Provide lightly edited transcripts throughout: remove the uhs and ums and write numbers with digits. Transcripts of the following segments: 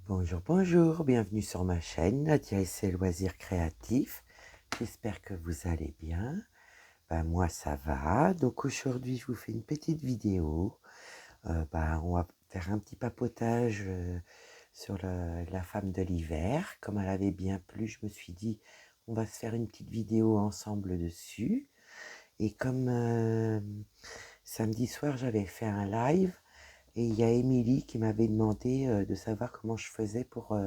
Bonjour, bonjour, bienvenue sur ma chaîne, Nadia et ses loisirs créatifs. J'espère que vous allez bien. Moi ça va. Donc aujourd'hui je vous fais une petite vidéo. On va faire un petit papotage sur la femme de l'hiver. Comme elle avait bien plu, je me suis dit on va se faire une petite vidéo ensemble dessus. Et comme samedi soir j'avais fait un live, et il y a Émilie qui m'avait demandé de savoir comment je faisais pour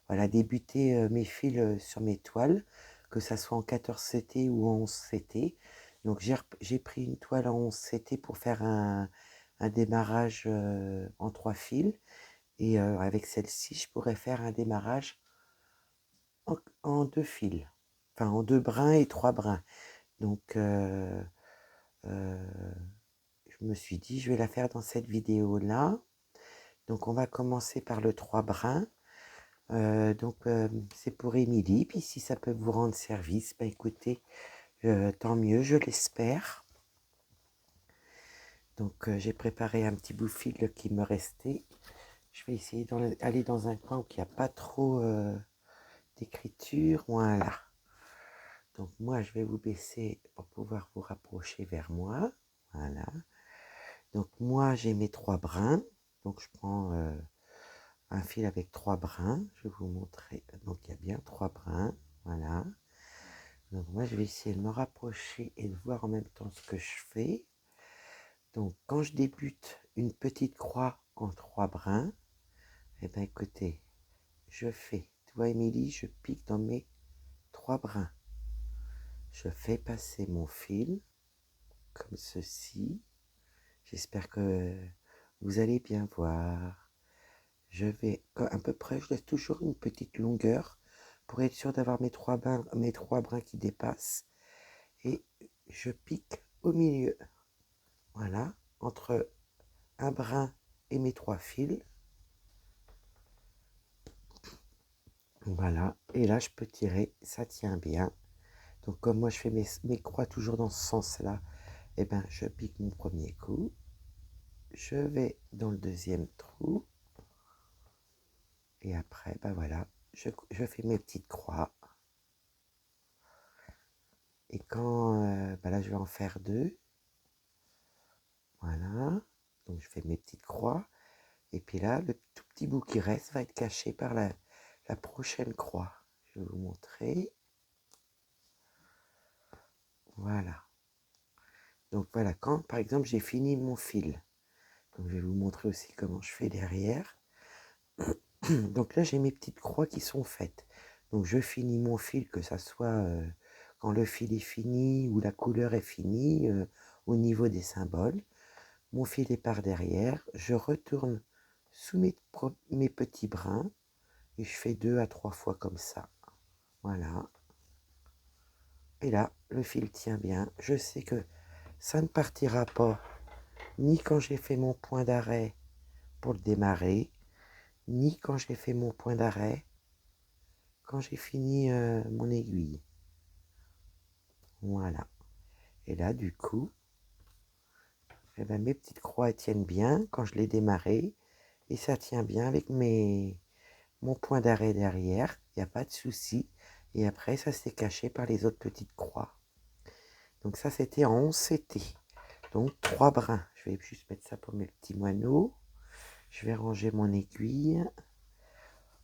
voilà, débuter mes fils sur mes toiles, que ça soit en 14 CT ou en 11 CT. Donc j'ai pris une toile en 11 CT pour faire un démarrage en 3 fils. Et avec celle-ci, je pourrais faire un démarrage en 2 fils. Enfin, en 2 brins et 3 brins. Donc, je me suis dit, je vais la faire dans cette vidéo-là. Donc on va commencer par le 3 brins. C'est pour Émilie. Puis si ça peut vous rendre service, écoutez, tant mieux, je l'espère. Donc j'ai préparé un petit bout de fil qui me restait. Je vais essayer d'aller dans un coin où il n'y a pas trop d'écriture. Voilà. Donc moi je vais vous baisser pour pouvoir vous rapprocher vers moi. Voilà. Donc moi j'ai mes 3 brins. Donc je prends un fil avec 3 brins, je vais vous montrer. Donc il y a bien 3 brins, voilà. Donc moi je vais essayer de me rapprocher et de voir en même temps ce que je fais. Donc quand je débute une petite croix en 3 brins, et bien écoutez, je fais, tu vois Émilie, je pique dans mes 3 brins. Je fais passer mon fil comme ceci. J'espère que vous allez bien voir. Je vais à peu près, je laisse toujours une petite longueur pour être sûr d'avoir mes trois brins qui dépassent. Et je pique au milieu. Voilà, entre un brin et mes 3 fils. Voilà, et là je peux tirer, ça tient bien. Donc comme moi je fais mes croix toujours dans ce sens-là, et ben je pique mon premier coup. Je vais dans le deuxième trou. Et après, voilà, je fais mes petites croix. Et quand, là, je vais en faire 2. Voilà. Donc, je fais mes petites croix. Et puis là, le tout petit bout qui reste va être caché par la prochaine croix. Je vais vous montrer. Voilà. Donc, voilà. Quand, par exemple, j'ai fini mon fil. Donc, je vais vous montrer aussi comment je fais derrière. Donc là, j'ai mes petites croix qui sont faites. Donc, je finis mon fil, que ça soit quand le fil est fini ou la couleur est finie, au niveau des symboles. Mon fil est par derrière. Je retourne sous mes petits brins et je fais 2 à 3 fois comme ça. Voilà. Et là, le fil tient bien. Je sais que ça ne partira pas ni quand j'ai fait mon point d'arrêt pour le démarrer, ni quand j'ai fait mon point d'arrêt quand j'ai fini mon aiguille. Voilà. Et là, du coup, mes petites croix tiennent bien quand je l'ai démarré. Et ça tient bien avec mon point d'arrêt derrière. Il n'y a pas de souci. Et après, ça s'est caché par les autres petites croix. Donc ça, c'était en 11 CT. Donc 3 brins. Je vais juste mettre ça pour mes petits moineaux. Je vais ranger mon aiguille.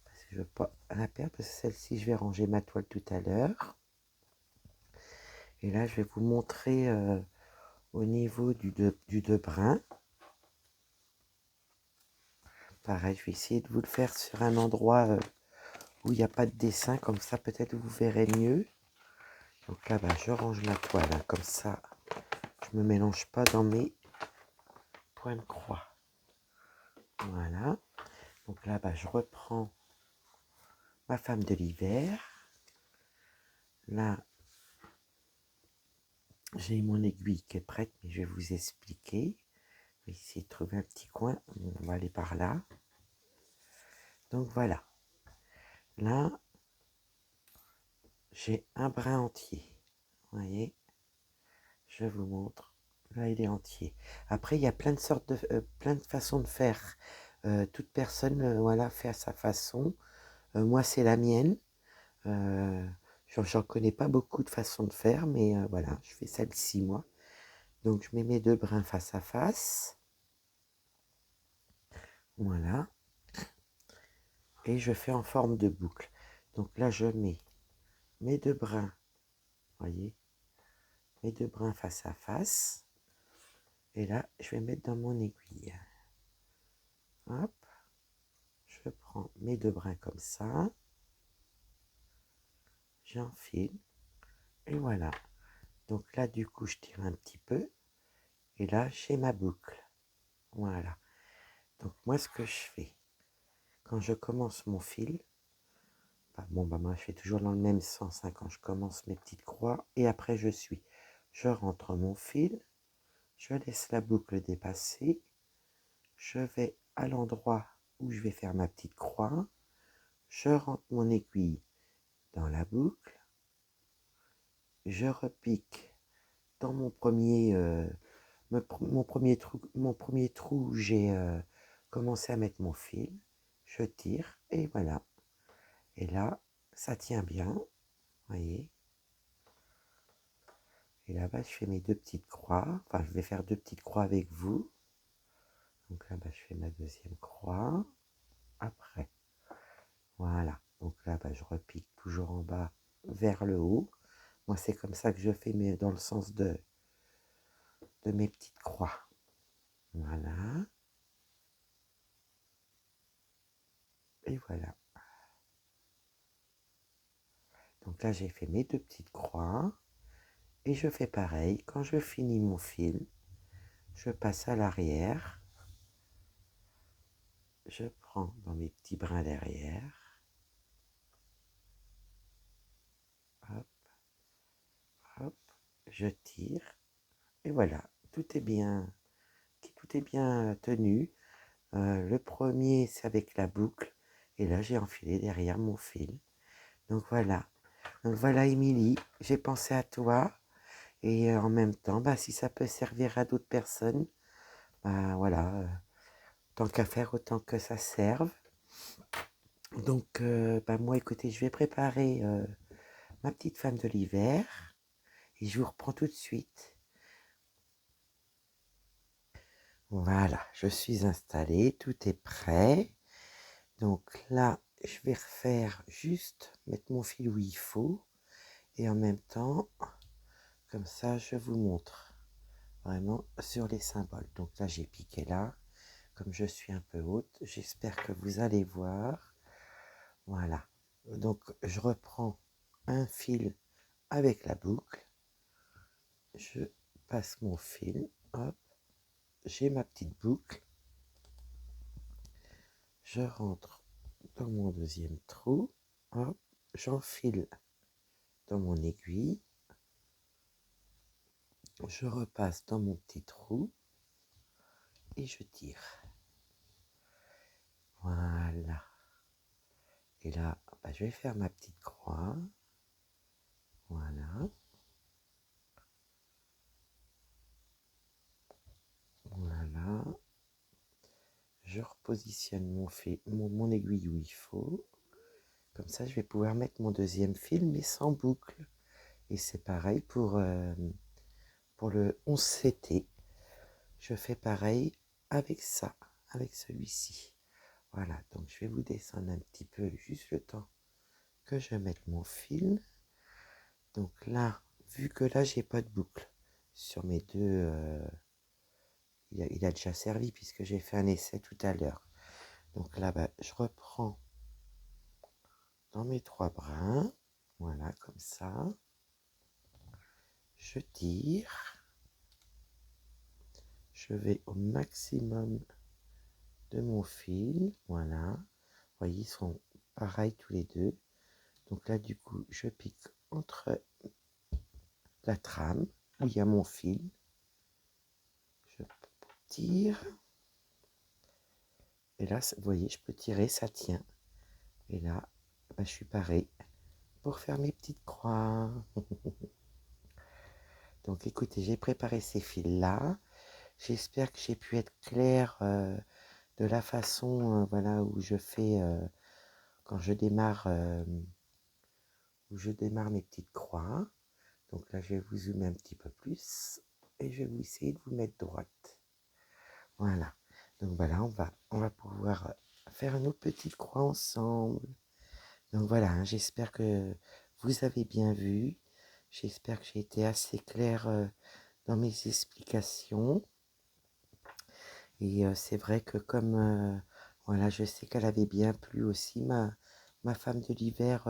Parce que je ne veux pas la perdre. Parce que celle-ci, je vais ranger ma toile tout à l'heure. Et là, je vais vous montrer au niveau du deux brins. Pareil, je vais essayer de vous le faire sur un endroit où il n'y a pas de dessin. Comme ça, peut-être vous verrez mieux. Donc là, je range ma toile. Hein, comme ça, je ne me mélange pas dans mes points de croix. Voilà. Donc là, je reprends ma femme de l'hiver. Là, j'ai mon aiguille qui est prête, mais je vais vous expliquer. Je vais essayer de trouver un petit coin. On va aller par là. Donc voilà. Là, j'ai un brin entier. Vous voyez? Je vous montre. Là, il est entier. Après, il y a plein de façons de faire Toute personne voilà, fait à sa façon. Moi, c'est la mienne. J'en connais pas beaucoup de façons de faire, mais voilà, je fais celle-ci, moi. Donc, je mets mes 2 brins face à face. Voilà. Et je fais en forme de boucle. Donc là, je mets mes 2 brins, voyez, mes 2 brins face à face. Et là, je vais mettre dans mon aiguille. Hop. Je prends mes 2 brins comme ça. J'enfile. Et voilà. Donc là, du coup, je tire un petit peu. Et là, j'ai ma boucle. Voilà. Donc moi, ce que je fais, quand je commence mon fil, moi, je fais toujours dans le même sens, hein, quand je commence mes petites croix. Et après, je suis. Je rentre mon fil. Je laisse la boucle dépasser. Je vais à l'endroit où je vais faire ma petite croix. Je rentre mon aiguille dans la boucle. Je repique dans mon premier trou où j'ai commencé à mettre mon fil. Je tire et voilà. Et là, ça tient bien, voyez. Et là-bas, je fais mes 2 petites croix. Enfin, je vais faire 2 petites croix avec vous. Donc là-bas, je fais ma 2e croix. Après, voilà. Donc là-bas, je repique toujours en bas vers le haut. Moi, c'est comme ça que je fais, mais dans le sens de mes petites croix. Voilà. Et voilà. Donc là, j'ai fait mes 2 petites croix. Et je fais pareil. Quand je finis mon fil, je passe à l'arrière. Je prends dans mes petits brins derrière. Hop, hop. Je tire. Et voilà. Tout est bien tenu. Le premier, c'est avec la boucle. Et là, j'ai enfilé derrière mon fil. Donc voilà. Donc voilà, Émilie, j'ai pensé à toi. Et en même temps, si ça peut servir à d'autres personnes, voilà, tant qu'à faire, autant que ça serve. Donc, moi, écoutez, je vais préparer ma petite femme de l'hiver. Et je vous reprends tout de suite. Voilà, je suis installée, tout est prêt. Donc là, je vais refaire juste, mettre mon fil où il faut. Et en même temps, comme ça, je vous montre vraiment sur les symboles. Donc là, j'ai piqué là. Comme je suis un peu haute, j'espère que vous allez voir. Voilà. Donc, je reprends un fil avec la boucle. Je passe mon fil. Hop. J'ai ma petite boucle. Je rentre dans mon 2e trou. Hop. J'enfile dans mon aiguille. Je repasse dans mon petit trou. Et je tire. Voilà. Et là, je vais faire ma petite croix. Voilà. Voilà. Je repositionne mon aiguille où il faut. Comme ça, je vais pouvoir mettre mon 2e fil, mais sans boucle. Et c'est pareil pour le 11 CT. Je fais pareil avec ça, avec celui-ci. Voilà, donc je vais vous descendre un petit peu, juste le temps que je mette mon fil. Donc là, vu que là, j'ai pas de boucle sur mes 2... il a déjà servi puisque j'ai fait un essai tout à l'heure. Donc là, je reprends dans mes 3 brins. Voilà, comme ça. Je tire. Je vais au maximum de mon fil. Voilà. Vous voyez, ils sont pareils tous les deux. Donc là, du coup, je pique entre la trame où il y a mon fil. Je tire. Et là, vous voyez, je peux tirer, ça tient. Et là, je suis pareil pour faire mes petites croix. Donc écoutez, j'ai préparé ces fils-là. J'espère que j'ai pu être claire de la façon, voilà, où je fais quand je démarre, mes petites croix. Donc là, je vais vous zoomer un petit peu plus et je vais vous essayer de vous mettre droite. Voilà. Donc voilà, on va pouvoir faire nos petites croix ensemble. Donc voilà, hein, j'espère que vous avez bien vu. J'espère que j'ai été assez claire dans mes explications. Et c'est vrai que comme, voilà, je sais qu'elle avait bien plu aussi, ma femme de l'hiver,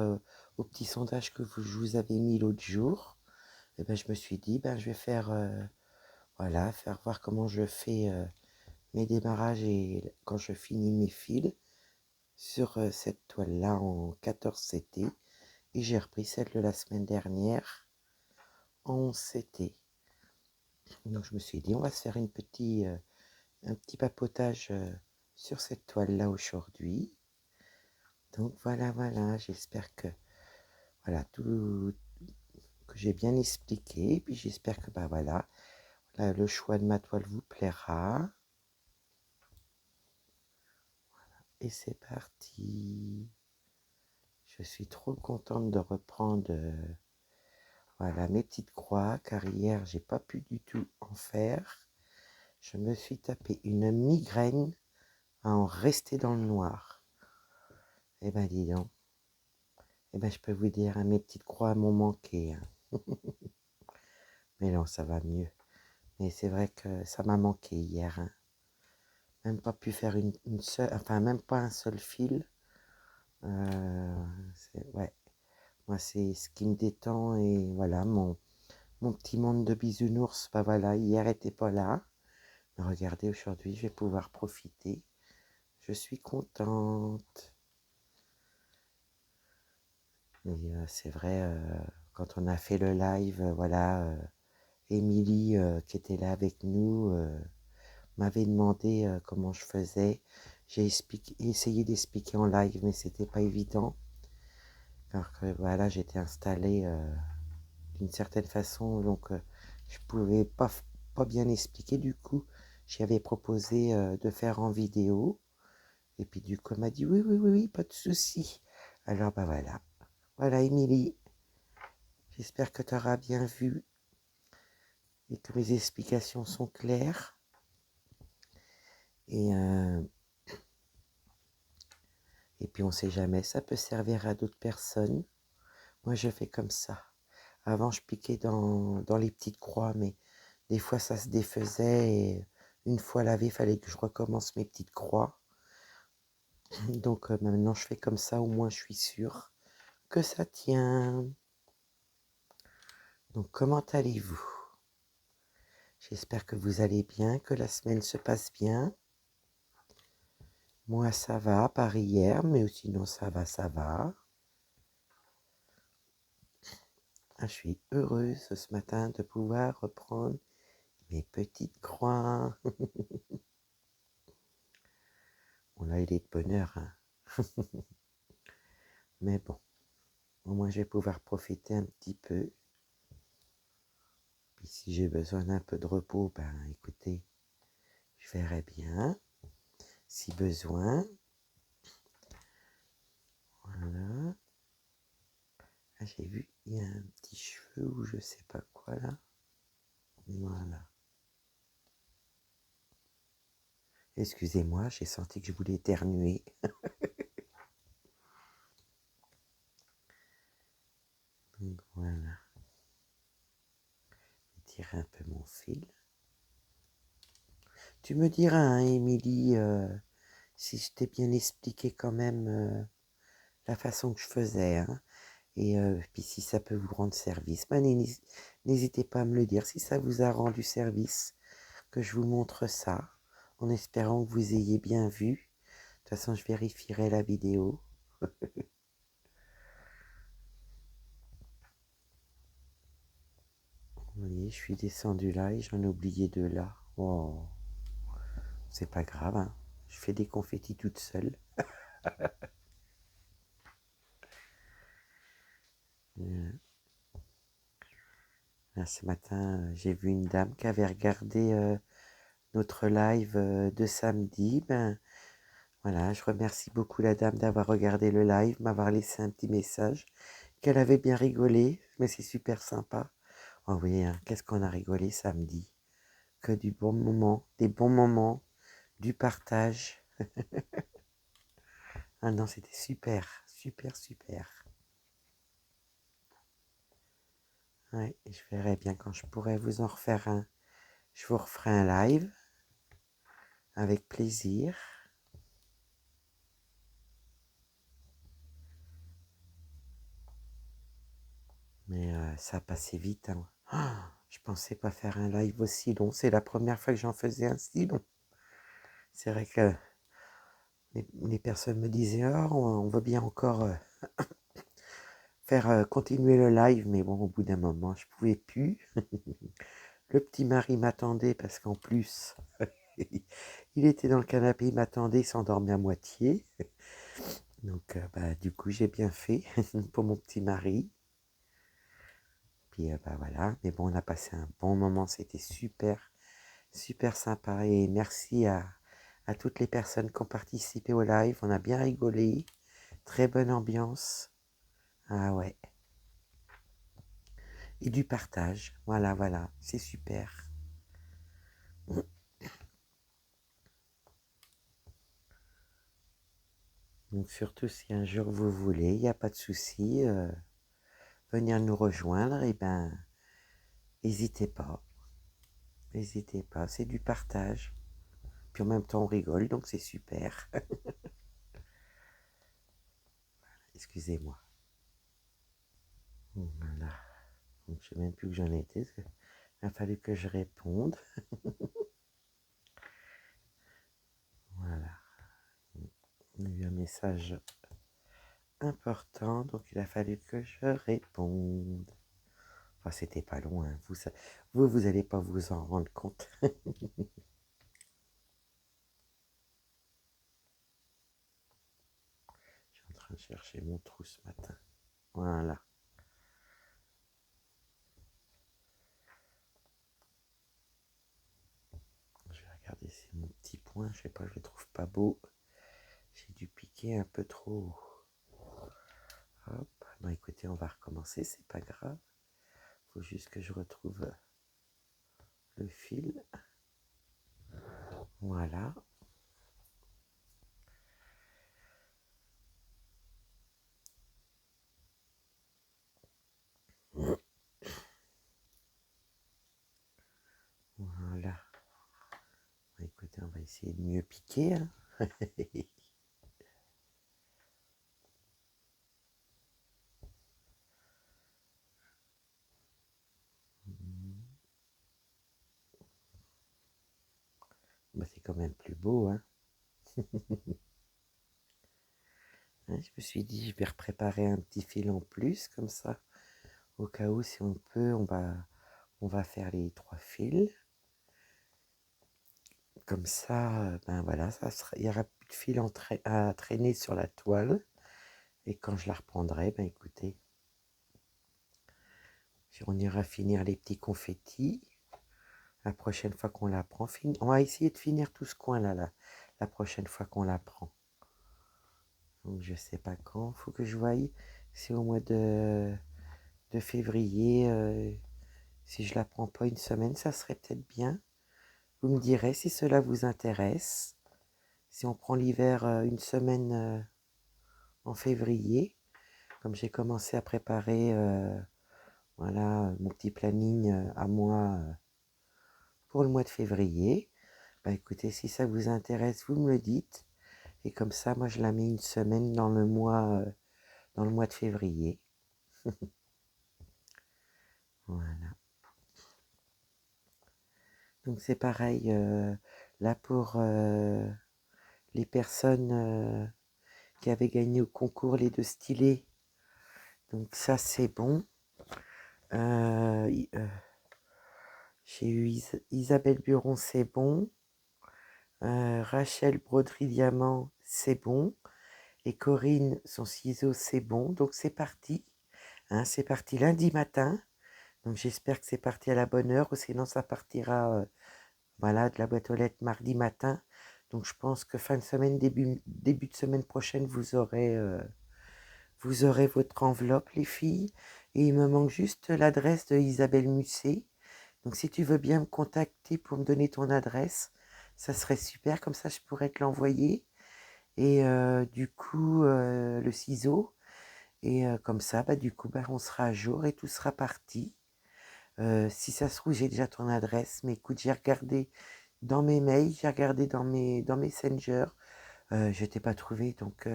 au petit sondage que je vous avais mis l'autre jour. Et ben, je me suis dit, ben, je vais faire, voilà, faire voir comment je fais mes démarrages et quand je finis mes fils sur cette toile-là en 14 CT. Et j'ai repris celle de la semaine dernière en 11 CT. Donc je me suis dit, on va se faire un petit papotage sur cette toile-là aujourd'hui. Donc voilà, voilà, j'espère que voilà tout que j'ai bien expliqué. Et puis j'espère que bah voilà, là, le choix de ma toile vous plaira. Et c'est parti. Je suis trop contente de reprendre voilà, mes petites croix, car hier j'ai pas pu du tout en faire. Je me suis tapé une migraine à en rester dans le noir. Eh ben dis donc. Eh ben je peux vous dire, hein, mes petites croix m'ont manqué. Hein. Mais non, ça va mieux. Mais c'est vrai que ça m'a manqué hier. Hein. Même pas pu faire une seule, enfin même pas un seul fil. Ouais, moi c'est ce qui me détend et voilà, mon petit monde de bisounours, bah voilà, hier était pas là. Mais regardez, aujourd'hui, je vais pouvoir profiter. Je suis contente. Et c'est vrai, quand on a fait le live, voilà, Émilie, qui était là avec nous, m'avait demandé comment je faisais. J'ai essayé d'expliquer en live, mais c'était pas évident. Car que, voilà, j'étais installée d'une certaine façon, donc je pouvais pas bien expliquer. Du coup, j'y avais proposé de faire en vidéo. Et puis du coup, elle m'a dit oui, oui, oui, oui, pas de souci. Alors bah voilà. Voilà, Émilie. J'espère que tu auras bien vu et que mes explications sont claires. Et, et puis on sait jamais, ça peut servir à d'autres personnes. Moi, je fais comme ça. Avant, je piquais dans les petites croix, mais des fois, ça se défaisait. Et une fois lavé, il fallait que je recommence mes petites croix. Donc maintenant, je fais comme ça, au moins, je suis sûre que ça tient. Donc, comment allez-vous? J'espère que vous allez bien, que la semaine se passe bien. Moi, ça va, par hier, mais sinon, ça va, ça va. Ah, je suis heureuse ce matin de pouvoir reprendre mes petites croix. Bon, là, il est de bonne heure, hein. Mais bon, au moins, je vais pouvoir profiter un petit peu. Puis si j'ai besoin d'un peu de repos, ben écoutez, je verrai bien. Si besoin. Voilà. Ah, j'ai vu, il y a un petit cheveu ou je sais pas quoi là. Voilà. Excusez-moi, j'ai senti que je voulais éternuer. Donc voilà. Je vais tirer un peu mon fil. Tu me diras, hein, Émilie, si je t'ai bien expliqué quand même la façon que je faisais. Hein. Et puis si ça peut vous rendre service, ben, n'hésitez pas à me le dire si ça vous a rendu service, que je vous montre ça, en espérant que vous ayez bien vu. De toute façon, je vérifierai la vidéo. Vous voyez, je suis descendu là et j'en ai oublié deux là. Oh, c'est pas grave, hein. Je fais des confettis toute seule. Là, ce matin, j'ai vu une dame qui avait regardé notre live de samedi. Ben, Voilà, je remercie beaucoup la dame d'avoir regardé le live, m'avoir laissé un petit message, qu'elle avait bien rigolé, mais c'est super sympa. Oh oui, hein, qu'est-ce qu'on a rigolé samedi. Que du bon moment, des bons moments, du partage. Ah non, c'était super, super, super. Ouais, je verrai bien quand je pourrai vous en refaire un. Je vous referai un live avec plaisir. Mais ça a passé vite, hein. Ah, je pensais pas faire un live aussi long. C'est la première fois que j'en faisais un si long. C'est vrai que les personnes me disaient, oh, on veut bien encore faire continuer le live, mais bon, au bout d'un moment, je pouvais plus. Le petit mari m'attendait parce qu'en plus, il était dans le canapé, il m'attendait, il s'endormait à moitié. Donc, bah, du coup, j'ai bien fait pour mon petit mari. Puis, bah, voilà. Mais bon, on a passé un bon moment, c'était super, super sympa. Et merci à toutes les personnes qui ont participé au live. On a bien rigolé. Très bonne ambiance. Ah ouais. Et du partage. Voilà, voilà. C'est super. Donc, surtout si un jour vous voulez, il n'y a pas de souci. Venir nous rejoindre, et ben, n'hésitez pas. N'hésitez pas. C'est du partage. Puis en même temps, on rigole, donc c'est super. Excusez-moi. Voilà. Donc, je ne sais même plus que j'en étais. Il a fallu que je réponde. Voilà. Il y a eu un message important, donc il a fallu que je réponde. Enfin, c'était pas loin. Vous allez pas vous en rendre compte. Je suis en train de chercher mon trou ce matin. Voilà. Je vais regarder si mon petit point, je sais pas, je le trouve pas beau. J'ai dû piquer un peu trop. Hop. Non, écoutez, on va recommencer, c'est pas grave. Faut juste que je retrouve le fil. Voilà. Voilà. Écoutez, on va essayer de mieux piquer. Hein. Bah, c'est quand même plus beau. Hein. Je me suis dit, je vais repréparer un petit fil en plus, comme ça. Au cas où, si on peut, on va faire les 3 fils. Comme ça, ben voilà, il y aura plus de fil à traîner sur la toile. Et quand je la reprendrai, ben écoutez, on ira finir les petits confettis. La prochaine fois qu'on la prend, on va essayer de finir tout ce coin-là, la prochaine fois qu'on la prend. Donc je sais pas quand, faut que je voie. C'est au mois de février. Si je la prends pas une semaine, ça serait peut-être bien. Vous me direz si cela vous intéresse. Si on prend l'hiver une semaine en février, comme j'ai commencé à préparer voilà, mon petit planning à moi pour le mois de février, bah écoutez, si ça vous intéresse, vous me le dites. Et comme ça, moi, je la mets une semaine dans le mois de février. Voilà. Donc c'est pareil, là pour les personnes qui avaient gagné au concours les 2 stylés. Donc ça c'est bon. J'ai eu Isabelle Buron, c'est bon. Rachel Broderie Diamant, c'est bon. Et Corinne, son ciseau, c'est bon. Donc c'est parti. Hein, c'est parti lundi matin. Donc j'espère que c'est parti à la bonne heure, ou sinon ça partira voilà, de la boîte aux lettres mardi matin. Donc je pense que fin de semaine, début de semaine prochaine, vous aurez votre enveloppe, les filles. Et il me manque juste l'adresse de Isabelle Musset. Donc si tu veux bien me contacter pour me donner ton adresse, ça serait super, comme ça je pourrais te l'envoyer. Et du coup, le ciseau. Et comme ça, bah, du coup, bah, on sera à jour et tout sera parti. Si ça se trouve, j'ai déjà ton adresse, mais écoute, j'ai regardé dans mes mails, j'ai regardé dans Messenger, je t'ai pas trouvé, donc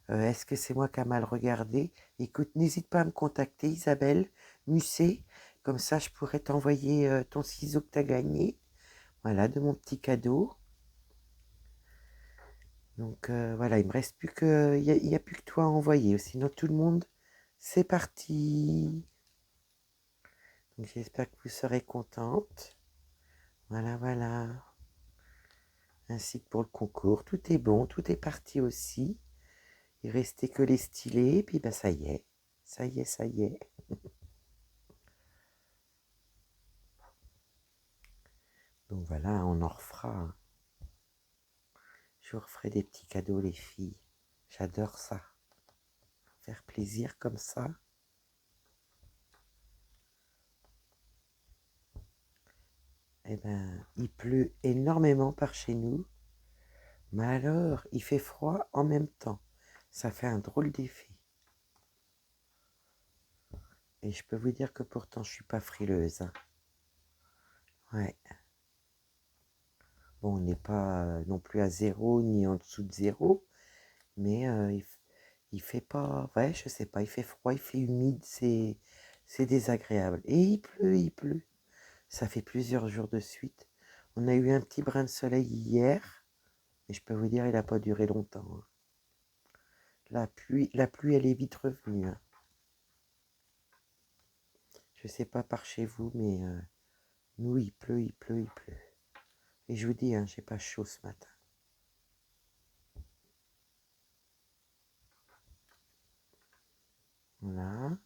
est-ce que c'est moi qui a mal regardé? Écoute, n'hésite pas à me contacter, Isabelle Musset, comme ça je pourrais t'envoyer ton ciseau que tu as gagné, voilà, de mon petit cadeau. Donc voilà, il me reste plus que, il y a plus que toi à envoyer, sinon tout le monde, c'est parti. Donc j'espère que vous serez contente. Voilà, voilà. Ainsi que pour le concours, tout est bon, tout est parti aussi. Il restait que les stylés, et puis bah ça y est, ça y est, ça y est. Donc voilà, on en refera, hein. Je vous referai des petits cadeaux, les filles. J'adore ça. Faire plaisir comme ça. Eh ben, il pleut énormément par chez nous. Mais alors, il fait froid en même temps. Ça fait un drôle d'effet. Et je peux vous dire que pourtant, je suis pas frileuse, hein. Ouais. Bon, on n'est pas non plus à zéro ni en dessous de zéro, mais il fait pas, ouais, je sais pas, il fait froid, il fait humide, c'est désagréable. Et il pleut, il pleut. Ça fait plusieurs jours de suite. On a eu un petit brin de soleil hier, et je peux vous dire, il n'a pas duré longtemps, hein. La pluie, elle est vite revenue, hein. Je sais pas par chez vous, mais nous, il pleut, il pleut, il pleut. Et je vous dis, hein, j'ai pas chaud ce matin. Voilà.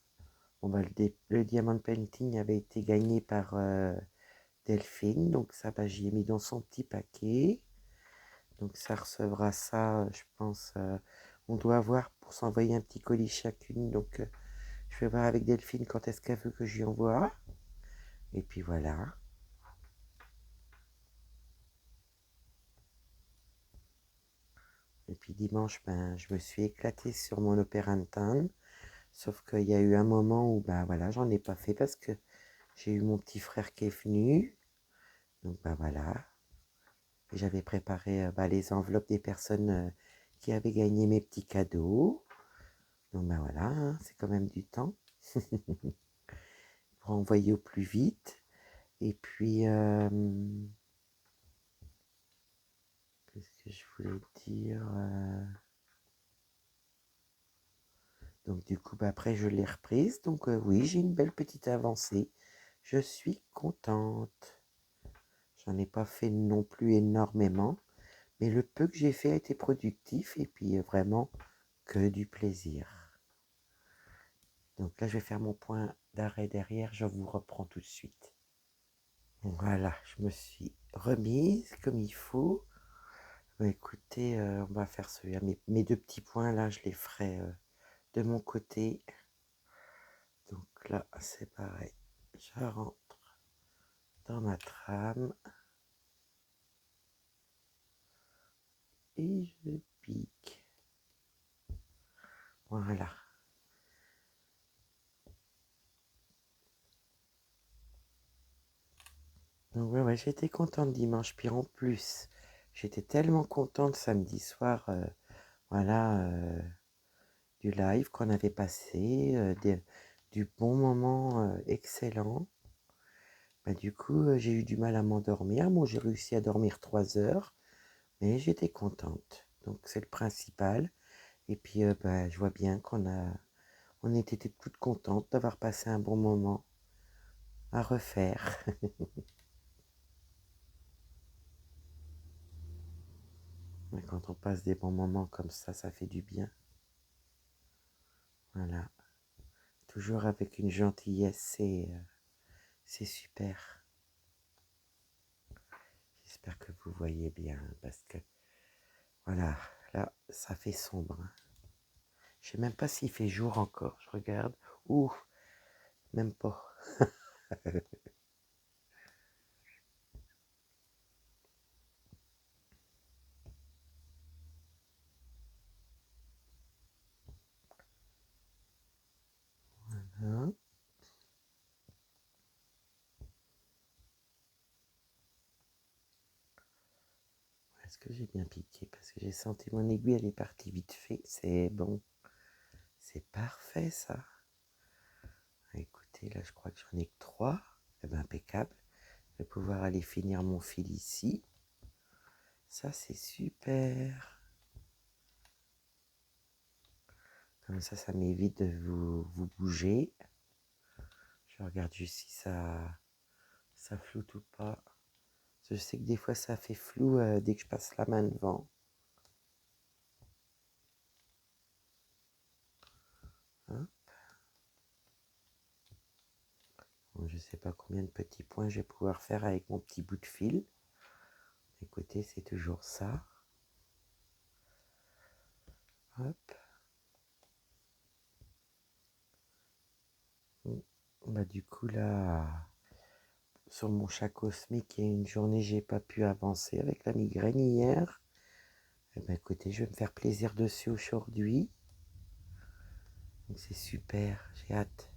Bon, bah, le diamant painting avait été gagné par Delphine, donc ça, bah, j'y ai mis dans son petit paquet. Donc ça recevra ça, je pense, on doit avoir pour s'envoyer un petit colis chacune. Donc je vais voir avec Delphine quand est-ce qu'elle veut que j'y envoie. Et puis voilà. Et puis dimanche, ben, je me suis éclatée sur mon Opérantin. Sauf qu'il y a eu un moment où, ben voilà, j'en ai pas fait parce que j'ai eu mon petit frère qui est venu. Donc ben voilà. J'avais préparé bah, les enveloppes des personnes qui avaient gagné mes petits cadeaux. Donc ben voilà, hein, c'est quand même du temps pour envoyer au plus vite. Et puis, qu'est-ce que je voulais dire donc du coup, bah, après, je l'ai reprise. Donc oui, j'ai une belle petite avancée. Je suis contente. J'en ai pas fait non plus énormément. Mais le peu que j'ai fait a été productif. Et puis vraiment que du plaisir. Donc là, je vais faire mon point d'arrêt derrière. Je vous reprends tout de suite. Voilà, je me suis remise comme il faut. Bah, écoutez, on va faire celui-là. Mes deux petits points là, je les ferai de mon côté. Donc là, c'est pareil. Je rentre dans ma trame et je pique. Voilà. Donc ouais, j'étais contente dimanche. Puis en plus, j'étais tellement contente samedi soir, voilà, du live qu'on avait passé, du bon moment excellent. Bah, du coup, j'ai eu du mal à m'endormir. Bon, j'ai réussi à dormir 3 heures, mais j'étais contente. Donc c'est le principal. Et puis, bah, je vois bien on était toutes contentes d'avoir passé un bon moment à refaire. Quand on passe des bons moments comme ça fait du bien. Voilà. Toujours avec une gentillesse, c'est super. J'espère que vous voyez bien, parce que, voilà, là, ça fait sombre. Hein. Je sais même pas s'il fait jour encore. Je regarde. Ouh, même pas. Hein. Est-ce que j'ai bien piqué? Parce que j'ai senti mon aiguille, elle est partie vite fait. C'est bon. C'est parfait, ça. Écoutez, là, je crois que j'en ai que 3. Eh ben, impeccable. Je vais pouvoir aller finir mon fil ici. Ça, c'est super. Comme ça m'évite de vous bouger. Je regarde juste si ça floute ou pas. Je sais que des fois, ça fait flou dès que je passe la main devant. Hein. Bon, je ne sais pas combien de petits points je vais pouvoir faire avec mon petit bout de fil. Écoutez, c'est toujours ça. Hop. Bah, du coup, là, sur mon chat cosmique, il y a une journée, j'ai pas pu avancer avec la migraine hier. Eh ben, écoutez, je vais me faire plaisir dessus aujourd'hui. Donc, c'est super, j'ai hâte.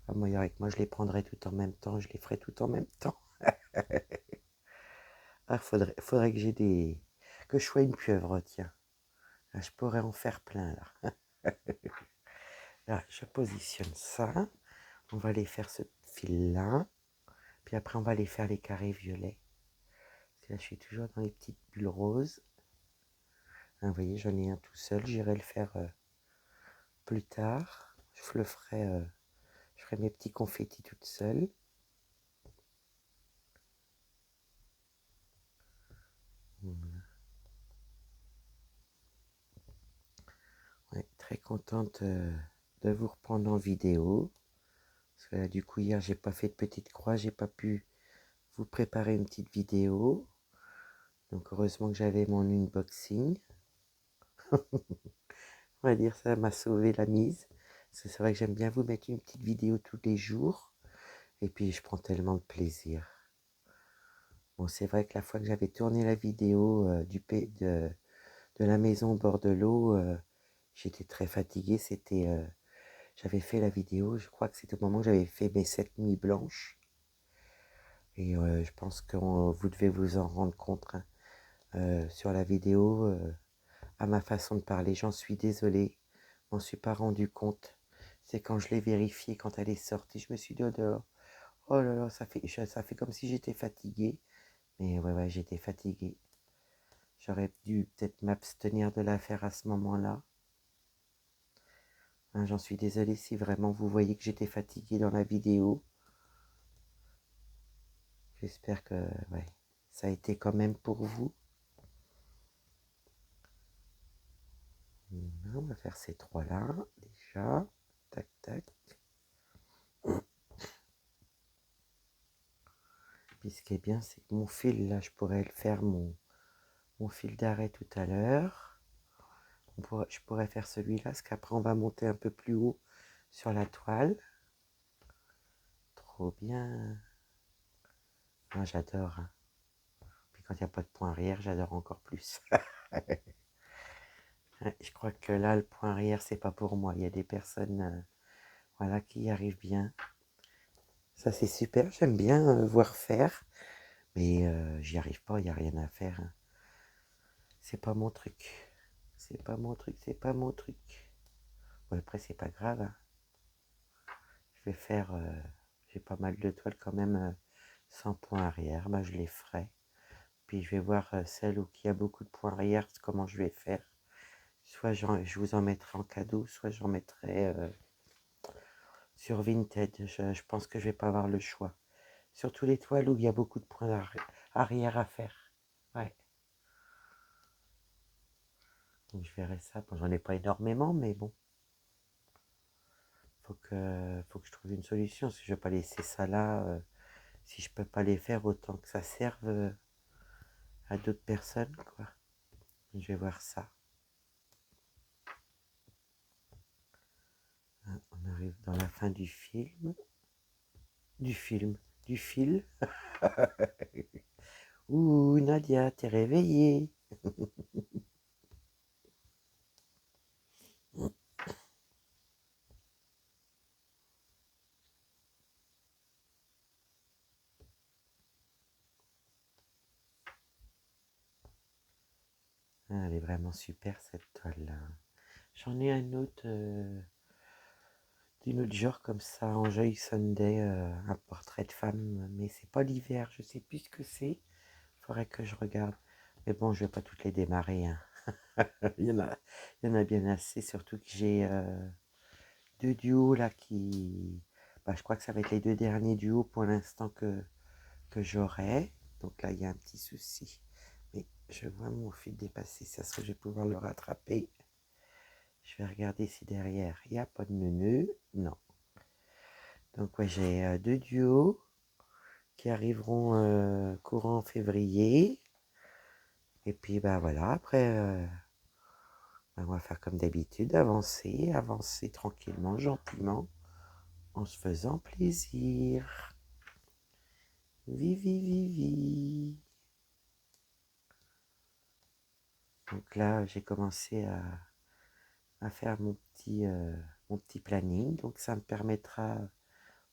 Ah, moi, avec moi, je les prendrai tout en même temps, je les ferai tout en même temps. Ah, faudrait que que je sois une pieuvre, tiens. Là, je pourrais en faire plein, là. Là, je positionne ça. On va aller faire ce fil-là. Puis après, on va aller faire les carrés violets. Parce que là, je suis toujours dans les petites bulles roses. Hein, vous voyez, j'en ai un tout seul. J'irai le faire plus tard. Je ferai mes petits confettis toute seule. Voilà. Ouais, très contente de vous reprendre en vidéo. Parce que là, du coup, hier, j'ai pas fait de petite croix. J'ai pas pu vous préparer une petite vidéo. Donc, heureusement que j'avais mon unboxing. On va dire ça m'a sauvé la mise. Parce que c'est vrai que j'aime bien vous mettre une petite vidéo tous les jours. Et puis, je prends tellement de plaisir. Bon, c'est vrai que la fois que j'avais tourné la vidéo de la maison au bord de l'eau, j'étais très fatiguée. J'avais fait la vidéo, je crois que c'était au moment où j'avais fait mes 7 nuits blanches. Et je pense que vous devez vous en rendre compte hein, sur la vidéo, à ma façon de parler. J'en suis désolée, je m'en suis pas rendu compte. C'est quand je l'ai vérifié, quand elle est sortie, je me suis dit, oh là là, ça fait comme si j'étais fatiguée. Mais ouais, j'étais fatiguée. J'aurais dû peut-être m'abstenir de la faire à ce moment-là. Hein, j'en suis désolée si vraiment vous voyez que j'étais fatiguée dans la vidéo. J'espère que ouais, ça a été quand même pour vous. On va faire ces trois-là déjà. Tac, tac. Puis ce qui est bien, c'est que mon fil, là, je pourrais le faire mon fil d'arrêt tout à l'heure. Je pourrais faire celui-là, parce qu'après, on va monter un peu plus haut sur la toile. Trop bien. Ah, j'adore. Hein. Puis quand il n'y a pas de point arrière, j'adore encore plus. Je crois que là, le point arrière, c'est pas pour moi. Il y a des personnes voilà, qui y arrivent bien. Ça, c'est super. J'aime bien voir faire. Mais j'y arrive pas, il n'y a rien à faire. Hein. C'est pas mon truc. C'est pas mon truc, c'est pas mon truc. Bon, après, c'est pas grave. Hein. Je vais faire... j'ai pas mal de toiles quand même sans point arrière. Bah, je les ferai. Puis je vais voir celle où il y a beaucoup de points arrière, comment je vais faire. Soit je vous en mettrai en cadeau, soit j'en mettrai sur Vinted. Je pense que je vais pas avoir le choix. Surtout les toiles où il y a beaucoup de points arrière à faire. Ouais. Donc je verrai ça. Bon, j'en ai pas énormément, mais bon. Faut que je trouve une solution. Parce que je vais pas laisser ça là. si je peux pas les faire, autant que ça serve à d'autres personnes, quoi. Je vais voir ça. On arrive dans la fin du film. Du fil. Ouh, Nadia, t'es réveillée. Ah, elle est vraiment super cette toile-là. J'en ai un autre d'une autre genre comme ça, Enjoy Sunday, un portrait de femme, mais c'est pas l'hiver, je sais plus ce que c'est. Faudrait que je regarde. Mais bon, je vais pas toutes les démarrer, hein. Il y en a bien assez, surtout que j'ai deux duos là qui. Bah, je crois que ça va être les deux derniers duos pour l'instant que j'aurai. Donc là, il y a un petit souci. Mais je vois mon fil dépasser, ça serait que je vais pouvoir le rattraper. Je vais regarder si derrière, il n'y a pas de nœud. Non. Donc ouais, j'ai deux duos qui arriveront courant février. Et puis bah voilà, après, bah, on va faire comme d'habitude, avancer tranquillement, gentiment, en se faisant plaisir. Vivi, vivi. Donc là, j'ai commencé à faire mon petit planning. Donc ça me permettra,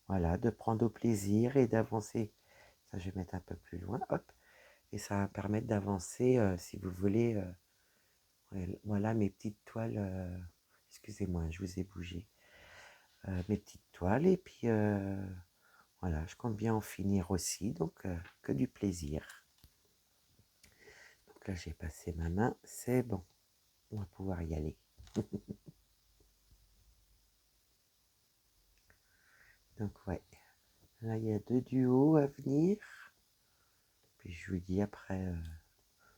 voilà, de prendre au plaisir et d'avancer. Ça, je vais mettre un peu plus loin, hop. Et ça va me permettre d'avancer, si vous voulez. Voilà mes petites toiles. Excusez-moi, je vous ai bougé. Mes petites toiles. Et puis, voilà, je compte bien en finir aussi. Donc, que du plaisir. Donc là, j'ai passé ma main. C'est bon. On va pouvoir y aller. Donc, ouais. Là, il y a deux duos à venir. Puis, je vous dis après.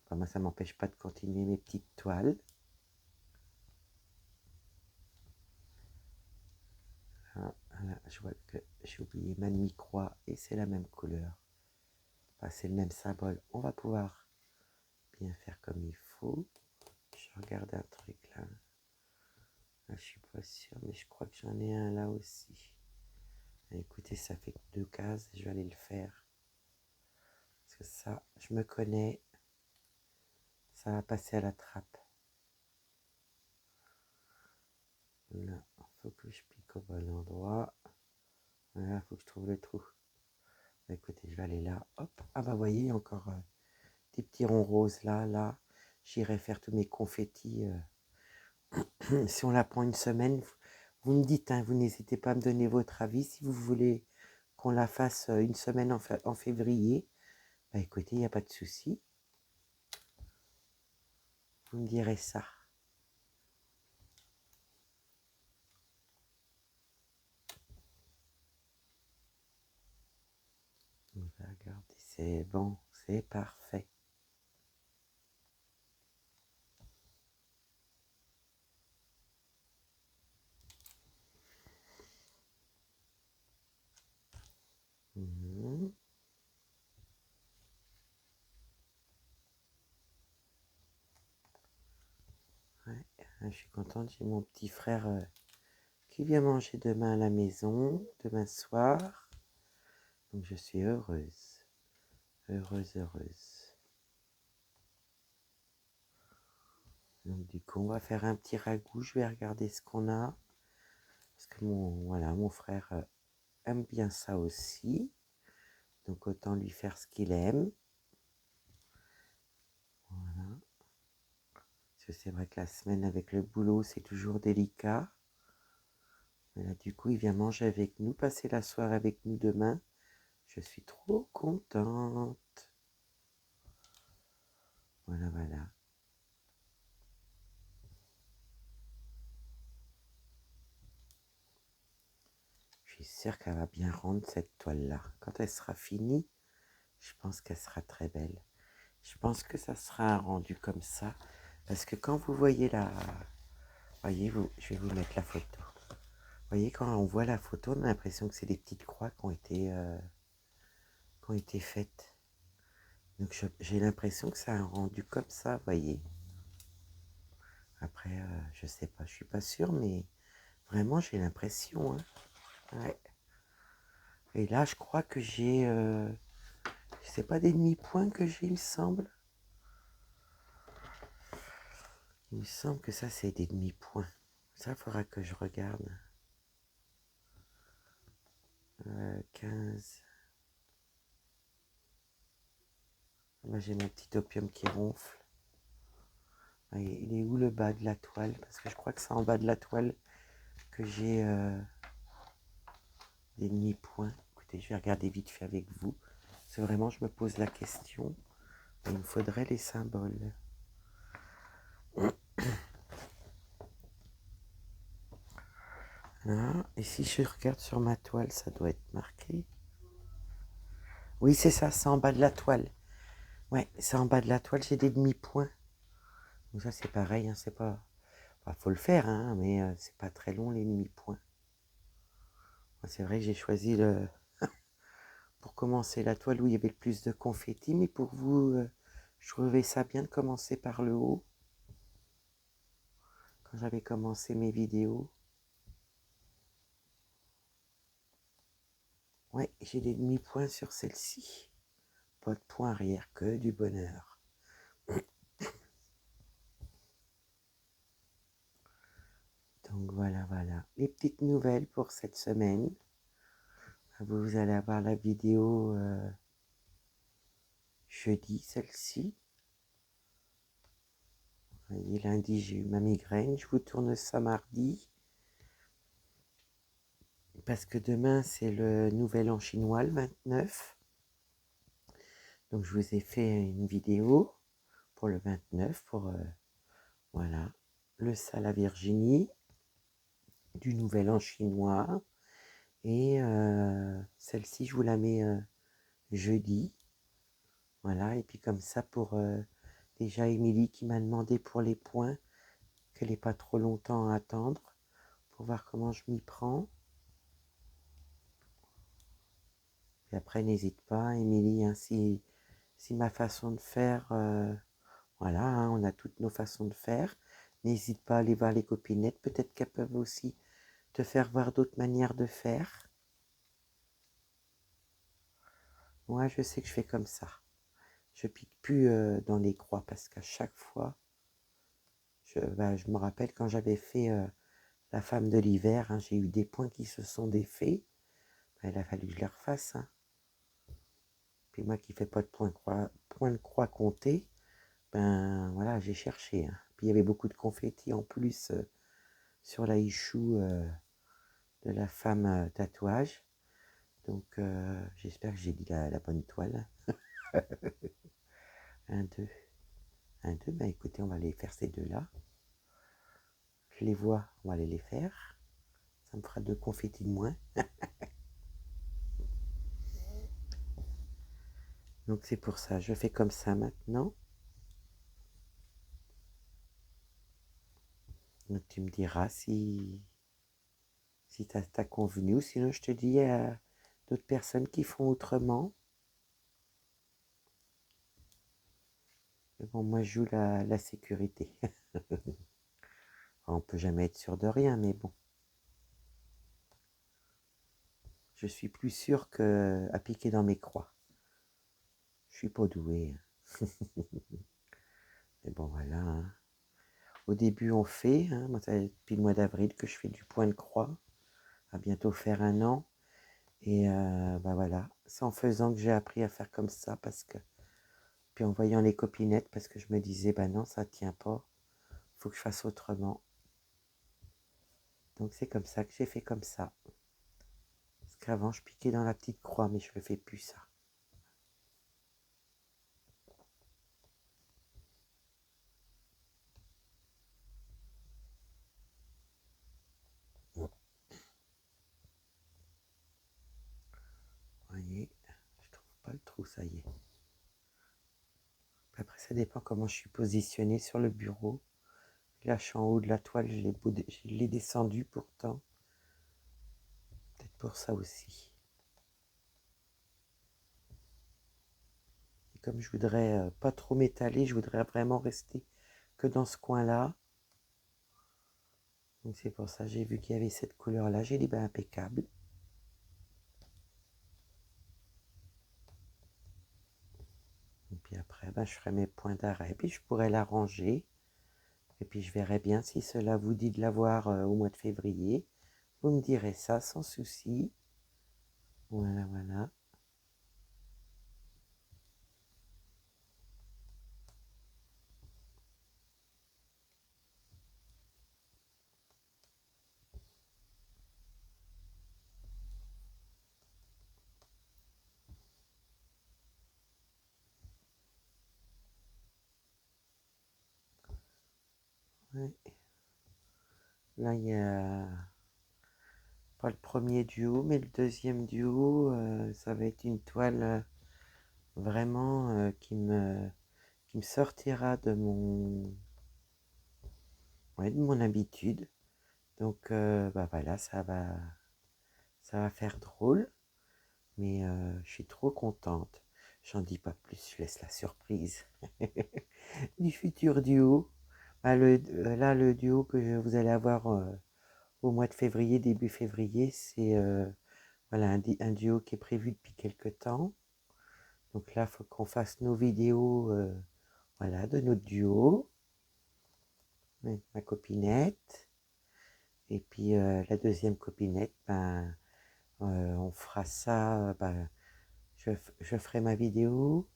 Enfin, moi, ça ne m'empêche pas de continuer mes petites toiles. Ah, voilà, je vois que j'ai oublié ma demi-croix et c'est la même couleur. Enfin, c'est le même symbole. On va pouvoir bien faire comme il faut. Je regarde un truc là. Ah, je suis pas sûre, mais je crois que j'en ai un là aussi. Écoutez, ça fait que 2 cases, je vais aller le faire. Parce que ça, je me connais. Ça va passer à la trappe. Là, il faut que je pique au bon endroit. Voilà, il faut que je trouve le trou. Écoutez, je vais aller là. Hop. Ah bah, vous voyez, il y a encore des petits ronds roses là, là. J'irai faire tous mes confettis. Si on la prend une semaine, vous me dites, hein, vous n'hésitez pas à me donner votre avis. Si vous voulez qu'on la fasse une semaine en février, bah écoutez, il n'y a pas de souci. Vous me direz ça. On va regarder, c'est bon, c'est parfait. Mmh. Ouais, je suis contente, j'ai mon petit frère qui vient manger demain à la maison, demain soir. Donc je suis heureuse, heureuse, heureuse. Donc du coup, on va faire un petit ragoût, je vais regarder ce qu'on a. Parce que mon frère aime bien ça aussi. Donc autant lui faire ce qu'il aime. Voilà. Parce que c'est vrai que la semaine avec le boulot, c'est toujours délicat. Mais là, du coup, il vient manger avec nous, passer la soirée avec nous demain. Je suis trop contente. Voilà, voilà. Je suis sûre qu'elle va bien rendre cette toile-là. Quand elle sera finie, je pense qu'elle sera très belle. Je pense que ça sera un rendu comme ça. Parce que quand vous voyez la... Voyez, je vais vous mettre la photo. Vous voyez, quand on voit la photo, on a l'impression que c'est des petites croix qui ont été qui ont été faites. Donc j'ai l'impression que ça a un rendu comme ça, vous voyez. Après, je sais pas, je suis pas sûre, mais vraiment j'ai l'impression. Hein. Ouais. Et là, je crois que j'ai, c'est pas des demi-points que j'ai, il me semble. Il me semble que ça, c'est des demi-points. Ça, il faudra que je regarde. 15. Là, j'ai mon petit opium qui ronfle. Il est où le bas de la toile? Parce que je crois que c'est en bas de la toile que j'ai des demi-points. Écoutez, je vais regarder vite fait avec vous. C'est vraiment, je me pose la question. Il me faudrait les symboles. Là, et si je regarde sur ma toile, ça doit être marqué. Oui, c'est ça, c'est en bas de la toile. Ouais, c'est en bas de la toile, j'ai des demi-points. Donc ça, c'est pareil, hein, c'est pas... Enfin, faut le faire, hein, mais c'est pas très long, les demi-points. C'est vrai que j'ai choisi le... pour commencer la toile où il y avait le plus de confettis, mais pour vous, je trouvais ça bien de commencer par le haut. Quand j'avais commencé mes vidéos. Ouais, j'ai des demi-points sur celle-ci. Pas de point arrière, que du bonheur. Donc voilà, voilà. Les petites nouvelles pour cette semaine. Vous allez avoir la vidéo jeudi, celle-ci. Et lundi, j'ai eu ma migraine. Je vous tourne ça mardi. Parce que demain, c'est le nouvel an chinois, le 29. Donc, je vous ai fait une vidéo pour le 29, pour, voilà, le Sala Virginie, du nouvel an chinois. Et celle-ci, je vous la mets jeudi. Voilà, et puis comme ça, pour déjà Émilie qui m'a demandé pour les points, qu'elle n'ait pas trop longtemps à attendre, pour voir comment je m'y prends. Et après, n'hésite pas, Émilie, hein, si ma façon de faire, voilà, hein, on a toutes nos façons de faire. N'hésite pas à aller voir les copinettes, peut-être qu'elles peuvent aussi te faire voir d'autres manières de faire. Moi, je sais que je fais comme ça. Je pique plus dans les croix parce qu'à chaque fois, je me rappelle quand j'avais fait la femme de l'hiver, hein, j'ai eu des points qui se sont défaits. Il a fallu que je les refasse. Hein. Puis moi qui ne fais pas de point de croix compté, ben voilà, j'ai cherché. Hein. Puis il y avait beaucoup de confettis en plus sur la ichou de la femme tatouage. Donc j'espère que j'ai dit la bonne toile. 1, 2. 1, 2, ben écoutez, on va aller faire ces deux-là. Je les vois, on va aller les faire. Ça me fera 2 confettis de moins. Donc c'est pour ça, je fais comme ça maintenant. Donc tu me diras si t'as convenu, ou sinon je te dis à d'autres personnes qui font autrement. Mais bon, moi je joue la sécurité. On peut jamais être sûr de rien, mais bon. Je suis plus sûr qu'à piquer dans mes croix. Je suis pas doué. Hein. Mais bon, voilà. Hein. Au début, on fait. Hein, moi, ça fait depuis le mois d'avril que je fais du point de croix. À bientôt faire 1 an. Et bah voilà. C'est en faisant que j'ai appris à faire comme ça. Parce que, puis en voyant les copinettes, parce que je me disais, bah non, ça tient pas. Faut que je fasse autrement. Donc c'est comme ça que j'ai fait comme ça. Parce qu'avant, je piquais dans la petite croix, mais je ne fais plus ça. Vous voyez, je trouve pas le trou, ça y est. Après, ça dépend comment je suis positionnée sur le bureau. Là, je suis en haut de la toile, je l'ai descendu pourtant. Peut-être pour ça aussi. comme je voudrais pas trop m'étaler, je voudrais vraiment rester que dans ce coin-là. Donc c'est pour ça, j'ai vu qu'il y avait cette couleur-là, j'ai dit ben impeccable. Et puis après, ben, je ferai mes points d'arrêt, puis je pourrai la ranger. Et puis je verrai bien si cela vous dit de la voir au mois de février. Vous me direz ça sans souci. Voilà, voilà. Ouais. Là, il y a pas le premier duo, mais le deuxième duo, ça va être une toile vraiment qui me sortira de mon habitude. Donc, bah voilà, ça va faire drôle, mais je suis trop contente. J'en dis pas plus, je laisse la surprise du futur duo. Bah, là, le duo que vous allez avoir au mois de février, début février, c'est voilà, un duo qui est prévu depuis quelque temps. Donc là, il faut qu'on fasse nos vidéos voilà, de notre duo. Ma copinette. Et puis la deuxième copinette, ben, on fera ça. Ben, je ferai ma vidéo.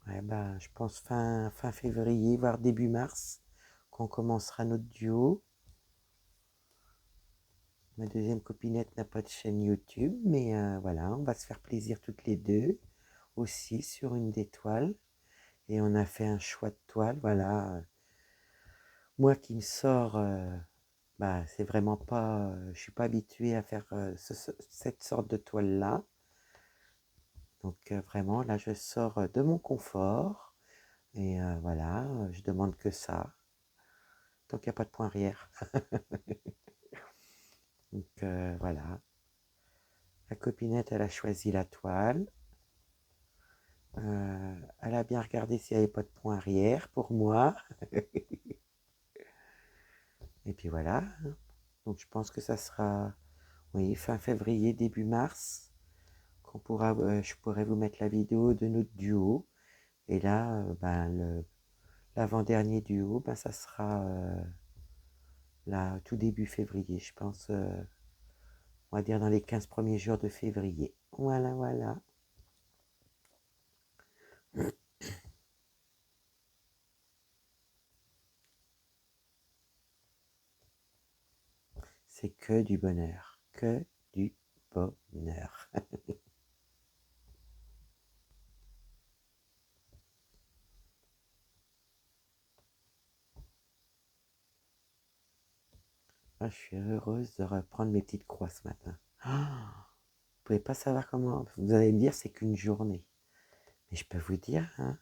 Ouais, ben, je pense fin février, voire début mars, qu'on commencera notre duo. Ma deuxième copinette n'a pas de chaîne YouTube, mais voilà, on va se faire plaisir toutes les deux aussi sur une des toiles. Et on a fait un choix de toile, voilà. Moi qui me sors, bah, c'est vraiment pas, je suis pas habituée à faire cette sorte de toile-là. Donc vraiment, là, je sors de mon confort. Et voilà, je demande que ça. Tant qu'il n'y a pas de point arrière. Donc voilà. La copinette, elle a choisi la toile. Elle a bien regardé s'il n'y avait pas de point arrière pour moi. Et puis voilà. Donc je pense que ça sera, oui, fin février, début mars, je pourrai vous mettre la vidéo de notre duo. Et là, ben, l'avant-dernier duo, ben, ça sera là, tout début février, je pense, on va dire dans les 15 premiers jours de février. Voilà, voilà. C'est que du bonheur. Que du bonheur. Ah, je suis heureuse de reprendre mes petites croix ce matin. Ah, vous pouvez pas savoir comment. Vous allez me dire, c'est qu'une journée. Mais je peux vous dire, hein,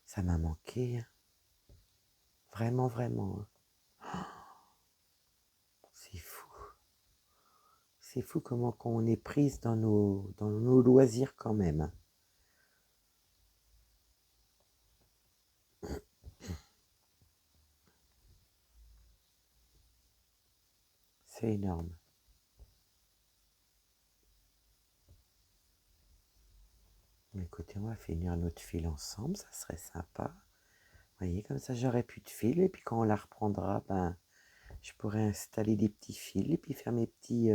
ça m'a manqué. Hein. Vraiment, vraiment. Hein. C'est fou. C'est fou comment on est prise dans nos loisirs quand même. Hein. C'est énorme. Écoutez, on va finir notre fil ensemble, ça serait sympa. Vous voyez, comme ça j'aurai plus de fil et puis quand on la reprendra, ben, je pourrais installer des petits fils et puis faire mes petits,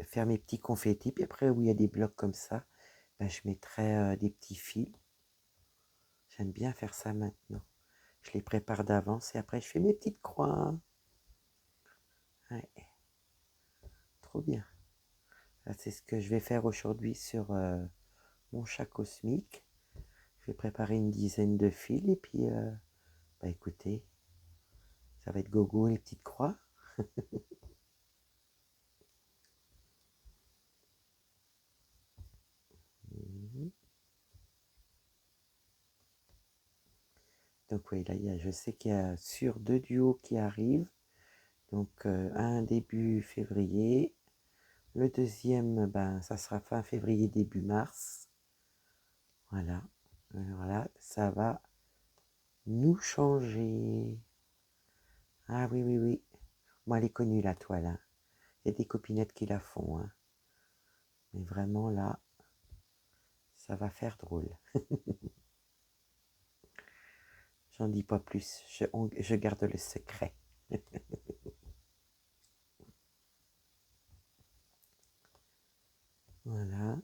faire mes petits confettis. Puis après, où il y a des blocs comme ça, ben, je mettrai des petits fils. J'aime bien faire ça maintenant. Je les prépare d'avance et après je fais mes petites croix. Ouais, trop bien. Là, c'est ce que je vais faire aujourd'hui sur mon chat cosmique. Je vais préparer une dizaine de fils et puis, bah écoutez, ça va être gogo les petites croix. Mhm. Donc oui, là, je sais qu'il y a sur 2 duos qui arrivent. Donc un début février. Le deuxième, ben, ça sera fin février, début mars. Voilà. Voilà, ça va nous changer. Ah oui, oui, oui. Moi, elle est connue, la toile. Hein. Il y a des copinettes qui la font. Hein. Mais vraiment, là, ça va faire drôle. J'en dis pas plus. Je garde le secret. Voilà.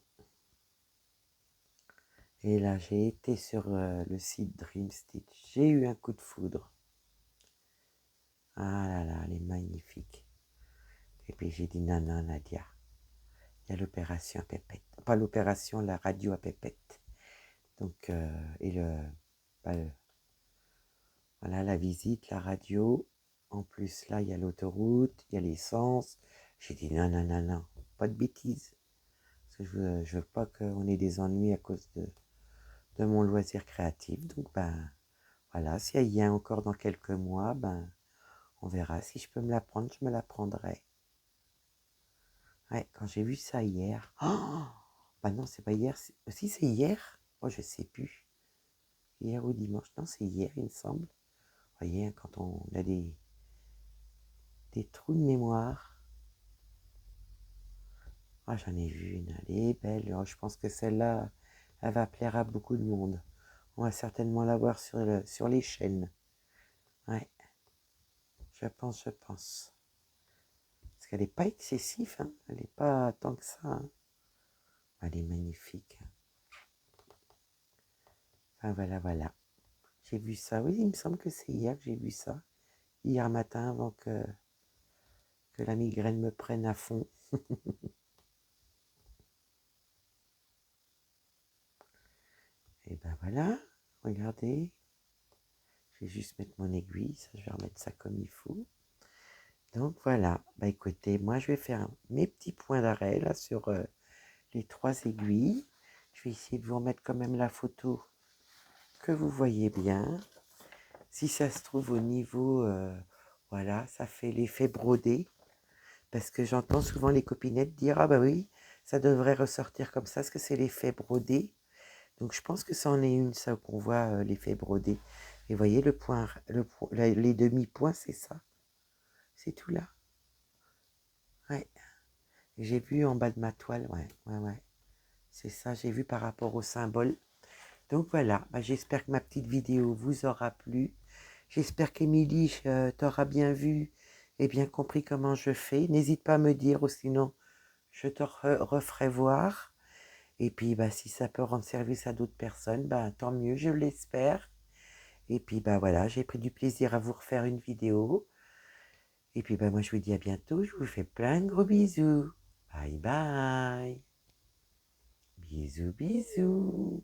Et là, j'ai été sur le site Dream Stitch. J'ai eu un coup de foudre. Ah là là, elle est magnifique. Et puis j'ai dit non, non, Nadia. Il y a l'opération à Pépette. Pas l'opération, la radio à Pépette. Donc, voilà, la visite, la radio. En plus, là, il y a l'autoroute, il y a l'essence. J'ai dit non, non, non, non. Pas de bêtises. Parce que je veux pas qu'on ait des ennuis à cause de mon loisir créatif. Donc, ben, voilà, s'il y a encore dans quelques mois, ben, on verra. Si je peux me la prendre, je me la prendrai. Ouais, quand j'ai vu ça hier. Oh, bah non, c'est pas hier. Si c'est hier. Oh, je sais plus. Hier ou dimanche. Non, c'est hier, il me semble. Vous voyez, quand on a des trous de mémoire. Ah, j'en ai vu une. Elle est belle. Oh, je pense que celle-là, elle va plaire à beaucoup de monde. On va certainement la voir sur les chaînes. Ouais, je pense, je pense. Parce qu'elle n'est pas excessive, hein. Elle n'est pas tant que ça. Hein. Elle est magnifique. Enfin, voilà, voilà. J'ai vu ça. Oui, il me semble que c'est hier que j'ai vu ça. Hier matin, avant que la migraine me prenne à fond. Et ben voilà, regardez. Je vais juste mettre mon aiguille. Ça, je vais remettre ça comme il faut. Donc voilà. Bah écoutez, moi, je vais faire mes petits points d'arrêt là sur les 3 aiguilles. Je vais essayer de vous remettre quand même la photo que vous voyez bien. Si ça se trouve au niveau, voilà, ça fait l'effet brodé. Parce que j'entends souvent les copinettes dire, ah bah oui, ça devrait ressortir comme ça, parce que c'est l'effet brodé. Donc je pense que ça en est une, ça qu'on voit l'effet brodé. Et vous voyez le point, les demi-points, c'est ça. C'est tout là. Ouais. J'ai vu en bas de ma toile, ouais, ouais, ouais. C'est ça, j'ai vu par rapport au symbole. Donc voilà, bah, j'espère que ma petite vidéo vous aura plu. J'espère qu'Émilie t'aura bien vu et bien compris comment je fais. N'hésite pas à me dire, ou sinon je te referai voir. Et puis bah, si ça peut rendre service à d'autres personnes, bah, tant mieux, je l'espère. Et puis bah voilà, j'ai pris du plaisir à vous refaire une vidéo. Et puis bah moi je vous dis à bientôt, je vous fais plein de gros bisous. Bye bye. Bisous bisous.